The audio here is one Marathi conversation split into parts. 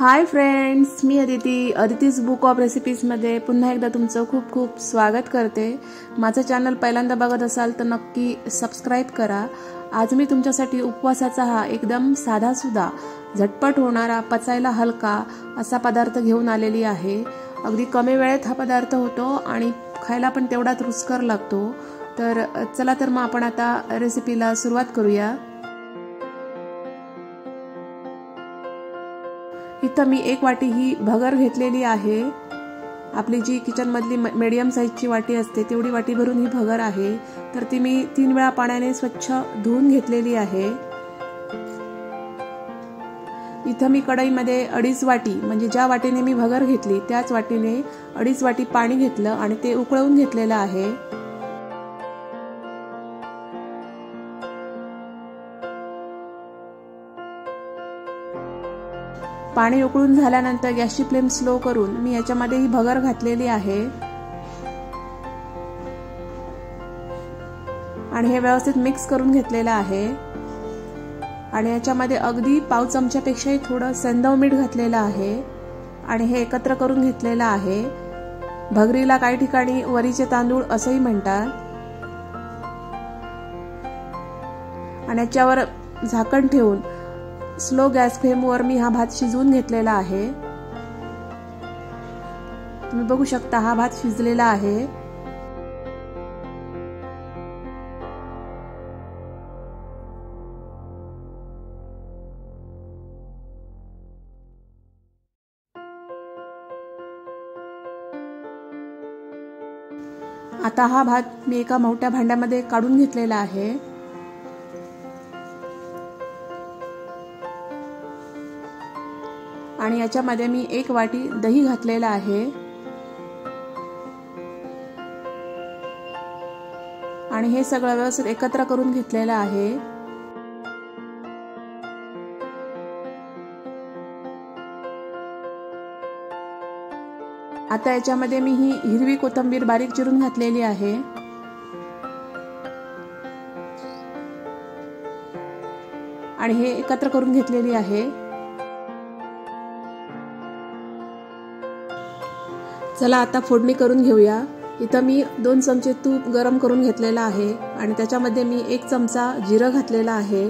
हाय फ्रेंड्स, मी अदितीज बुक ऑफ रेसिपीजमध्ये पुन्हा एकदा तुमचं खूप खूप स्वागत करते। माझं चॅनल पहिल्यांदा बघत असाल तर नक्की सबस्क्राइब करा। आज मी तुमच्यासाठी उपवासाचा हा एकदम साधासुधा झटपट होणारा पचायला हलका असा पदार्थ घेऊन आलेली आहे। अगदी कमी वेळेत हा पदार्थ होतो आणि खायला पण तेवढाच रुचकर लागतो। तर चला तर मग आपण आता रेसिपीला सुरुवात करूया। इथं मी एक वाटी ही भगर घेतलेली आहे। आपली जी किचन मधली मीडियम साइजची वाटी असते तेवढी वाटी भरून ही भगर आहे। तर ती मी 3 वेळा पाण्याने स्वच्छ धुवून घेतलेली आहे। इथं मी कढईमध्ये 2.5 वाटी म्हणजे ज्या वाटीने मी भगर घेतली त्याच वाटीने 2.5 वाटी पाणी घेतलं आणि ते उकळवून घेतलेलं आहे। पाणी उकळून झाल्यानंतर गॅसची फ्लेम स्लो करून मी याच्यामध्ये ही भगर घातलेली आहे आणि हे व्यवस्थित मिक्स करून घेतलेलं आहे। आणि याच्यामध्ये अगदी पाव चमच्यापेक्षाही थोडं सेंधव मीठ घातलेलं आहे आणि हे एकत्र करून घेतलेलं आहे। भगरीला काही ठिकाणी वरीचे तांदूळ असंही म्हणतात। आणि याच्यावर झाकण ठेवून स्लो गॅस फ्लेमवर मी हा भात शिजवून घेतलेला आहे। तुम्ही बघू शकता हा भात शिजलेला आहे। आता हा भात मी एका मोठ्या भांड्यामध्ये काढून घेतलेला आहे। आणि याच्यामध्ये मी 1 वाटी दही घातलेला आहे आणि हे सगळं व्यवस्थित एकत्र करून घेतलेलं आहे। आता याच्यामध्ये मी ही हिरवी कोथिंबीर बारीक चिरून घातलेली आहे आणि हे एकत्र करून घेतलेली आहे। चला आता फोडणी करून घेऊया। इथं मी 2 चमचे तूप गरम करून घेतलेला आहे आणि त्याच्यामध्ये मी 1 चमचा जिरं घातलेला आहे।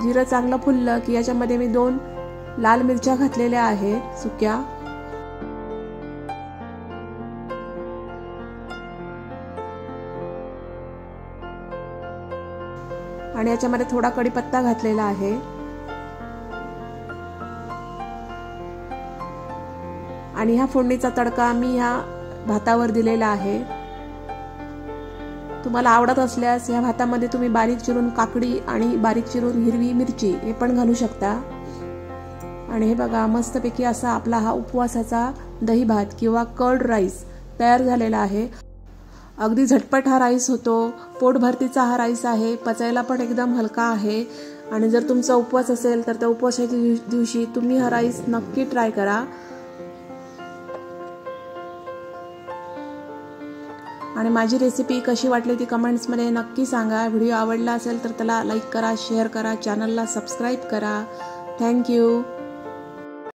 जिरं चांगलं फुललं की याच्यामध्ये मी 2 लाल मिरच्या घातलेल्या आहेत सुक्या आणि याच्यामध्ये थोडा कढीपत्ता घातलेला आहे। आणि ह्या फोडणीचा तडका मी ह्या भातावर दिलेला आहे। तुम्हाला आवडत असल्यास ह्या भातामध्ये तुम्ही बारीक चिरून काकडी आणि बारीक चिरून हिरवी मिरची हे पण घालू शकता। आणि हे बघा मस्तपैकी असा आपला हा उपवासाचा दही भात किंवा कर्ड राईस तयार झालेला आहे। अगदी झटपट हा राईस होतो, पोट भरतीचा हा राईस आहे, पचायला पण एकदम हलका आहे। आणि जर तुमचा उपवास असेल तर त्या उपवासाच्या दिवशी तुम्ही हा राईस नक्की ट्राय करा। आणि माझी रेसिपी कशी वाटली ती कमेंट्समध्ये नक्की सांगा। व्हिडिओ आवडला असेल तर त्याला लाईक करा, शेअर करा, चॅनलला सबस्क्राइब करा। Thank you.